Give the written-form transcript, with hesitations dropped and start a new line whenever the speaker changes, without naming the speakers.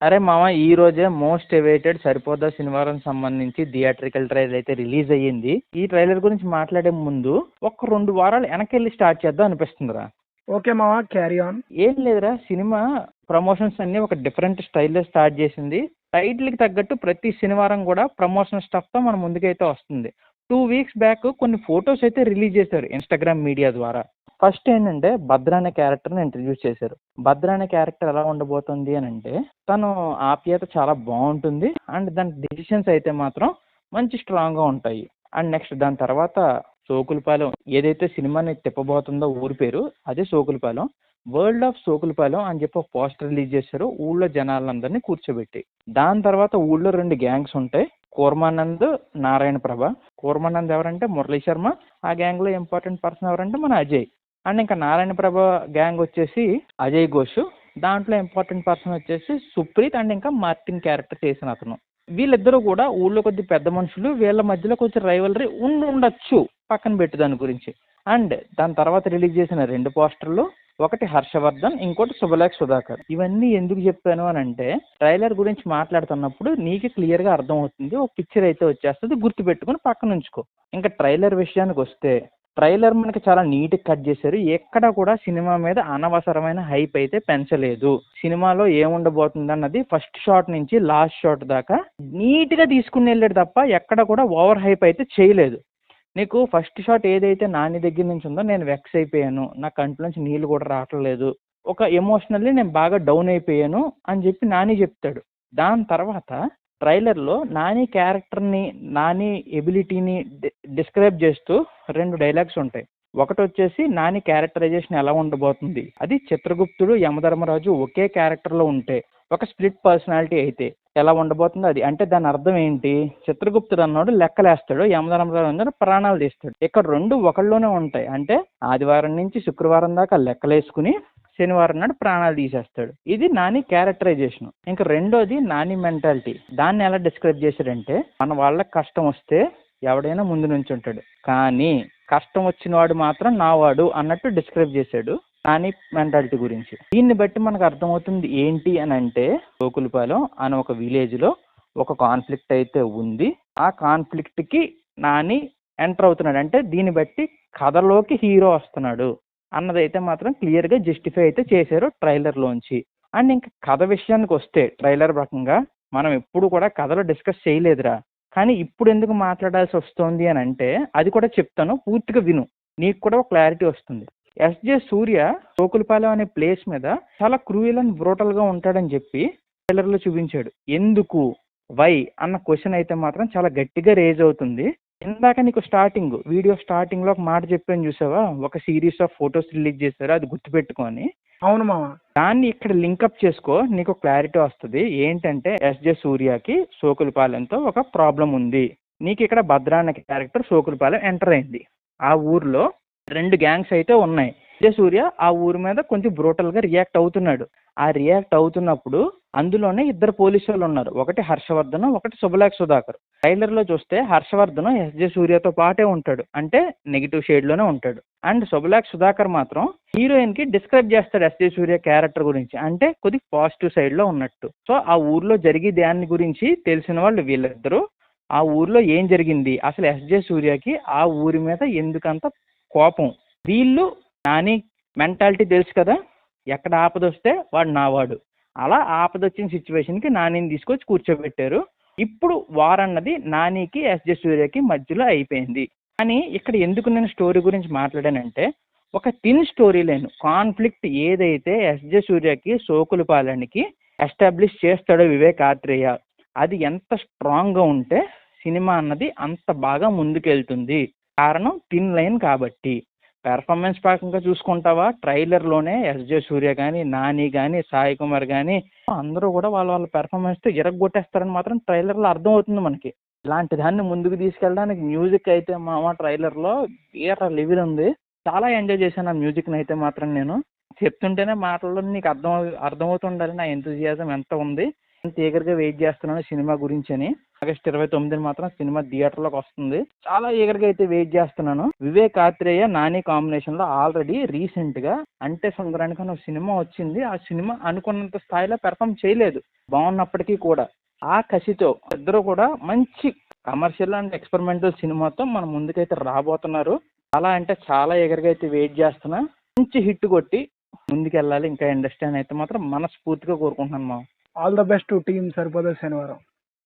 అరే మామ, ఈ రోజే మోస్ట్ అవైటెడ్ సరిపోదా శనివారం సంబంధించి థియేట్రికల్ ట్రైలర్ అయితే రిలీజ్ అయ్యింది. ఈ ట్రైలర్ గురించి మాట్లాడే ముందు ఒక 2 వారాలు వెనకెళ్ళి స్టార్ట్ చేద్దాం అనిపిస్తుందిరా.
ఓకే మావా, క్యారీ ఆన్.
ఏం లేదురా, సినిమా ప్రమోషన్స్ అన్ని ఒక డిఫరెంట్ స్టైల్లో స్టార్ట్ చేసింది. టైటిల్కి తగ్గట్టు ప్రతి శనివారం కూడా ప్రమోషన్ స్టఫ్తో మన ముందుకైతే వస్తుంది. 2 వీక్స్ బ్యాక్ కొన్ని ఫొటోస్ అయితే రిలీజ్ చేశారు ఇన్స్టాగ్రామ్ మీడియా ద్వారా. ఫస్ట్ ఏంటంటే భద్ర అనే క్యారెక్టర్ని ఇంట్రడ్యూస్ చేశారు. భద్ర అనే క్యారెక్టర్ ఎలా ఉండబోతుంది అని అంటే, తను ఆప్యాయత చాలా బాగుంటుంది అండ్ దాని డెసిషన్స్ అయితే మాత్రం మంచి స్ట్రాంగ్గా ఉంటాయి. అండ్ నెక్స్ట్ దాని తర్వాత సోకులపాలెం ఏదైతే సినిమాని తిప్పబోతుందో ఊరి పేరు అదే సోకులపాలెం. వరల్డ్ ఆఫ్ సోకులపాలెం అని చెప్పి ఒక పోస్టర్ రిలీజ్ చేశారు ఊళ్ళో జనాలందరినీ కూర్చోబెట్టి. దాని తర్వాత ఊళ్ళో 2 గ్యాంగ్స్ ఉంటాయి, కూర్మానంద్, నారాయణ ప్రభ. కూర్మానంద్ ఎవరంటే మురళీ శర్మ, ఆ గ్యాంగ్లో ఇంపార్టెంట్ పర్సన్ ఎవరంటే మన అజయ్. అండ్ ఇంకా నారాయణ ప్రభ గ్యాంగ్ వచ్చేసి అజయ్ ఘోష్, దాంట్లో ఇంపార్టెంట్ పర్సన్ వచ్చేసి సుప్రీత్ అండ్ ఇంకా మార్టిన్ క్యారెక్టర్ చేసిన అతను. వీళ్ళిద్దరూ కూడా ఊళ్ళో కొద్ది పెద్ద మనుషులు, వీళ్ళ మధ్యలో కొంచెం రైవలరీ ఉండొచ్చు, పక్కన పెట్టి దాని గురించి. అండ్ దాని తర్వాత రిలీజ్ చేసిన 2 పోస్టర్లు, ఒకటి హర్షవర్ధన్, ఇంకోటి శుభలేఖ సుధాకర్. ఇవన్నీ ఎందుకు చెప్పాను అని అంటే, ట్రైలర్ గురించి మాట్లాడుతున్నప్పుడు నీకు క్లియర్గా అర్థమవుతుంది, ఒక పిక్చర్ అయితే వచ్చేస్తుంది, గుర్తుపెట్టుకుని పక్కన ఉంచుకో. ఇంకా ట్రైలర్ విషయానికి వస్తే, ట్రైలర్ మనకి చాలా నీట్గా కట్ చేశారు. ఎక్కడ కూడా సినిమా మీద అనవసరమైన హైప్ అయితే పెంచలేదు. సినిమాలో ఏముండబోతుంది అన్నది ఫస్ట్ షాట్ నుంచి లాస్ట్ షాట్ దాకా నీట్గా తీసుకుని వెళ్ళాడు తప్ప ఎక్కడ కూడా ఓవర్ హైప్ అయితే చేయలేదు. నీకు ఫస్ట్ షాట్ ఏదైతే నాని దగ్గర నుంచి ఉందో, నేను వెక్స్ అయిపోయాను, నా కంట్లో నుంచి నీళ్ళు కూడా రావట్లేదు, ఒక ఎమోషనల్లీ నేను బాగా డౌన్ అయిపోయాను అని చెప్పి నాని చెప్తాడు. దాని తర్వాత ట్రైలర్లో నాని క్యారెక్టర్ని, నాని ఎబిలిటీని డిస్క్రైబ్ చేస్తూ 2 డైలాగ్స్ ఉంటాయి. ఒకటి వచ్చేసి నాని క్యారెక్టరైజేషన్ ఎలా ఉండబోతుంది, అది చిత్రగుప్తుడు, యమధర్మరాజు ఒకే క్యారెక్టర్లో ఉంటే ఒక స్ప్లిట్ పర్సనాలిటీ అయితే ఎలా ఉండబోతుందో అది. అంటే దాని అర్థం ఏంటి, చిత్రగుప్తుడు అన్నాడు లెక్కలేస్తాడు, యమధర్మరాజు అన్నాడు ప్రాణాలు తీస్తాడు. ఇక్కడ 2 ఒకళ్ళలోనే ఉంటాయి. అంటే ఆదివారం నుంచి శుక్రవారం దాకా లెక్కలేసుకుని శనివారం నాడు ప్రాణాలు తీసేస్తాడు. ఇది నాని క్యారెక్టరైజేషన్. ఇంకా రెండోది నాని మెంటాలిటీ. దాన్ని ఎలా డిస్క్రైబ్ చేశాడంటే, మన వాళ్ళకి కష్టం వస్తే ఎవడైనా ముందు నుంచి ఉంటాడు, కానీ కష్టం వచ్చిన వాడు మాత్రం నావాడు అన్నట్టు డిస్క్రైబ్ చేశాడు నాని మెంటాలిటీ గురించి. దీన్ని బట్టి మనకు అర్థమవుతుంది ఏంటి అని అంటే, గోకులపాలెం అనే ఒక విలేజ్లో ఒక కాన్ఫ్లిక్ట్ అయితే ఉంది. ఆ కాన్ఫ్లిక్ట్కి నాని ఎంటర్ అవుతున్నాడు. అంటే దీన్ని బట్టి కథలోకి హీరో వస్తున్నాడు అన్నదైతే మాత్రం క్లియర్గా జస్టిఫై అయితే చేశారు ట్రైలర్లోంచి. అండ్ ఇంకా కథ విషయానికి వస్తే, ట్రైలర్ రకంగా మనం ఎప్పుడు కూడా కథలో డిస్కస్ చేయలేదురా, కానీ ఇప్పుడు ఎందుకు మాట్లాడాల్సి వస్తుంది అని అంటే అది కూడా చెప్తాను, పూర్తిగా విను, నీకు కూడా ఒక క్లారిటీ వస్తుంది. ఎస్జే సూర్య సోకులపాలెం అనే ప్లేస్ మీద చాలా క్రూయల్ అండ్ బ్రూటల్గా ఉంటాడని చెప్పి ట్రైలర్లో చూపించాడు. ఎందుకు, వై అన్న క్వశ్చన్ అయితే మాత్రం చాలా గట్టిగా రేజ్ అవుతుంది. ఇందాక నీకు వీడియో స్టార్టింగ్లో ఒక మాట చెప్పాను చూసావా, ఒక సిరీస్ ఆఫ్ ఫొటోస్ రిలీజ్ చేశారు, అది గుర్తుపెట్టుకొని.
అవును మామ.
దాన్ని ఇక్కడ లింకప్ చేసుకో, నీకు క్లారిటీ వస్తుంది. ఏంటంటే ఎస్జే సూర్యకి సోకులపాలెంతో ఒక ప్రాబ్లం ఉంది. నీకు ఇక్కడ భద్ర అనే క్యారెక్టర్ సోకులపాలెం ఎంటర్ అయింది. ఆ ఊర్లో 2 గ్యాంగ్స్ అయితే ఉన్నాయి. ఎస్జే సూర్య ఆ ఊరి మీద కొంచెం బ్రూటల్గా రియాక్ట్ అవుతున్నాడు. ఆ రియాక్ట్ అవుతున్నప్పుడు అందులోనే 2 పోలీసు వాళ్ళు ఉన్నారు, ఒకటి హర్షవర్ధన్, ఒకటి శుభలేఖ సుధాకర్. ట్రైలర్లో చూస్తే హర్షవర్ధన్ ఎస్జే సూర్యతో పాటే ఉంటాడు, అంటే నెగిటివ్ షేడ్లోనే ఉంటాడు. అండ్ శుభలేఖ సుధాకర్ మాత్రం హీరోయిన్కి డిస్క్రైబ్ చేస్తాడు ఎస్జే సూర్య క్యారెక్టర్ గురించి, అంటే కొద్దిగా పాజిటివ్ సైడ్లో ఉన్నట్టు. సో ఆ ఊర్లో జరిగే దాని గురించి తెలిసిన వాళ్ళు వీళ్ళిద్దరూ, ఆ ఊర్లో ఏం జరిగింది, అసలు ఎస్జే సూర్యకి ఆ ఊరి మీద ఎందుకంత కోపం, వీళ్ళు నాని మెంటాలిటీ తెలుసు కదా, ఎక్కడ ఆపదొస్తే వాడు నావాడు, అలా ఆపదొచ్చిన సిచ్యువేషన్కి నానిని తీసుకొచ్చి కూర్చోబెట్టారు. ఇప్పుడు వార్ అన్నది నానికి ఎస్జే సూర్యకి మధ్యలో అయిపోయింది. కానీ ఇక్కడ ఎందుకు నేను స్టోరీ గురించి మాట్లాడానంటే, ఒక థిన్ స్టోరీ లైన్ కాన్ఫ్లిక్ట్ ఏదైతే ఎస్జే సూర్యకి సోకులపాలెంకి ఎస్టాబ్లిష్ చేస్తాడో వివేక్ ఆత్రేయ, అది ఎంత స్ట్రాంగ్గా ఉంటే సినిమా అన్నది అంత బాగా ముందుకెళ్తుంది. కారణం థిన్ లైన్ కాబట్టి. పెర్ఫార్మెన్స్ పరంగా చూసుకుంటావా, ట్రైలర్లోనే ఎస్జే సూర్య కానీ, నాని కానీ, సాయి కుమార్ కానీ అందరూ కూడా వాళ్ళ పెర్ఫార్మెన్స్తో ఇరగొట్టేస్తారని మాత్రం ట్రైలర్లో అర్థమవుతుంది మనకి. ఇలాంటి దాన్ని ముందుకు తీసుకెళ్ళడానికి మ్యూజిక్ అయితే మా ట్రైలర్లో వేరే లెవెల్ ఉంది. చాలా ఎంజాయ్ చేశాను ఆ మ్యూజిక్ని అయితే మాత్రం. నేను చెప్తుంటేనే మాటల్లో నీకు అర్థమవుతుండాలి నా ఎంతజియాజం ఎంత ఉంది, ఎంత ఈగర్గా వెయిట్ చేస్తున్నాను సినిమా గురించి అని. ఆగస్ట్ 29 మాత్రం సినిమా థియేటర్లోకి వస్తుంది. చాలా ఈగర్గా అయితే వెయిట్ చేస్తున్నాను. వివేక్ ఆత్రేయ నాని కాంబినేషన్ లో ఆల్రెడీ రీసెంట్ గా అంటే సుందరానికి అని ఒక సినిమా వచ్చింది. ఆ సినిమా అనుకున్నంత స్థాయిలో పెర్ఫామ్ చేయలేదు, బాగున్నప్పటికీ కూడా. ఆ కసితో ఇద్దరు కూడా మంచి కమర్షియల్ అండ్ ఎక్స్పెరిమెంటల్ సినిమాతో మన ముందుకైతే రాబోతున్నారు. చాలా అంటే చాలా ఈగర్గా అయితే వెయిట్ చేస్తున్నా. మంచి హిట్ కొట్టి ముందుకెళ్ళాలి ఇంకా ఇండస్ట్రీ అని అయితే మాత్రం మనస్ఫూర్తిగా కోరుకుంటున్నాను మా.
All the best to team Saripodhaa శనివారం.